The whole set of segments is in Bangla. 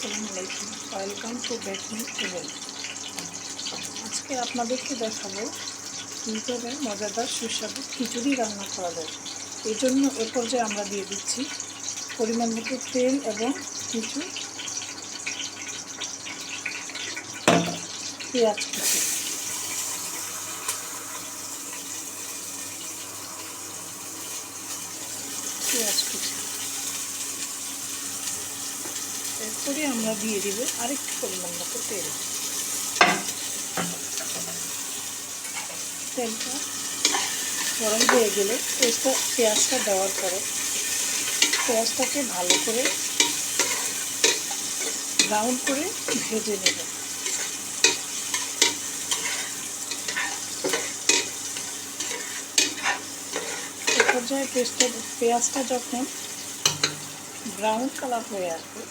আসসালামু আলাইকুম, ওয়েলকাম টু বেকিং টেবিল। আজকে আপনাদেরকে দেখাবো কীভাবে মজাদার সুস্বাদু খিচুড়ি রান্না করা যায়। এই জন্য এ পর্যায়ে আমরা দিয়ে দিচ্ছি পরিমাণ মতো তেল এবং কিছু পেঁয়াজ কুচি। এরপরে আমরা দিয়ে দিব আরেকটু পরিমাণ মতো তেল। তেলটা গরম হয়ে গেলে পেঁয়াজটা দেওয়ার পরে পেঁয়াজটাকে ভালো করে ব্রাউন করে ভেজে নেব। এ পর্যায়ে পেঁয়াজটা যখন ব্রাউন কালার হয়ে আসবে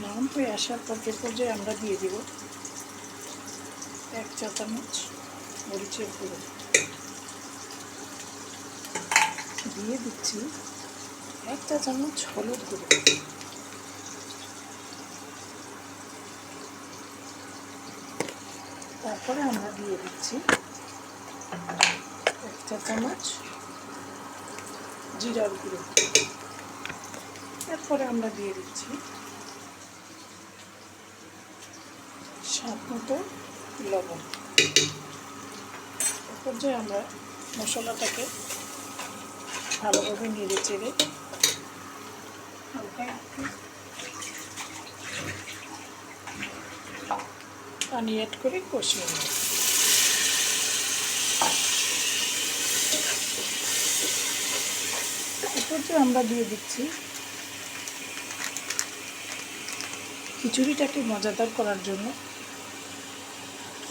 ব্রাউন হয়ে আসার পর এ পর্যায়ে আমরা দিয়ে দিব 1 চা চামচ মরিচের গুঁড়ো, দিয়ে দিচ্ছি 1 চা চামচ হলুদ গুঁড়ো, তারপরে আমরা দিয়ে দিচ্ছি 1 চা চামচ জিরার গুঁড়ো, এরপরে আমরা দিয়ে দিচ্ছি স্বাদ মতো লবণ। এ পর্যায়ে আমরা মশলাটাকে ভালোভাবে নেড়ে চেড়ে হালকা একটু পানি অ্যাড করে কষিয়ে নেব। এ পর্যায়ে আমরা দিয়ে দিচ্ছি খিচুড়িটাকে মজাদার করার জন্য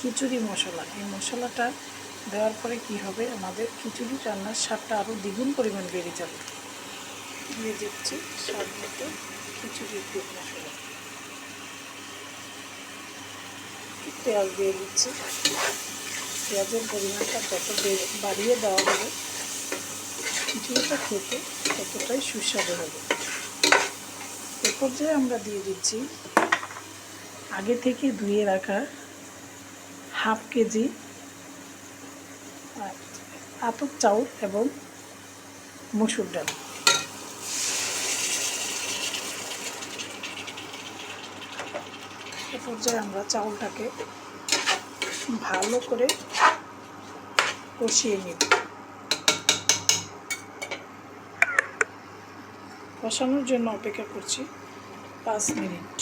খিচুড়ি মশলা। এই মশলাটা দেওয়ার পরে কি হবে, আমাদের খিচুড়ি রান্নার স্বাদটা আরও দ্বিগুণ পরিমাণ বেড়ে যাবে। দিয়ে দিচ্ছি স্বাদ মতো খিচুড়ির মশলা, পেঁয়াজ দিয়ে দিচ্ছি। পেঁয়াজের পরিমাণটা যত বাড়িয়ে দেওয়া হবে খিচুড়িটা খেতে ততটাই সুস্বাদু হবে। এ পর্যায়ে আমরা দিয়ে দিচ্ছি আগে থেকে ধুয়ে রাখা হাফ কেজি আতপ চাউল এবং মসুর ডাল। এ পর্যায়ে আমরা চাউলটাকে ভালো করে কষিয়ে নিব। কষানোর জন্য অপেক্ষা করছি 5 মিনিট।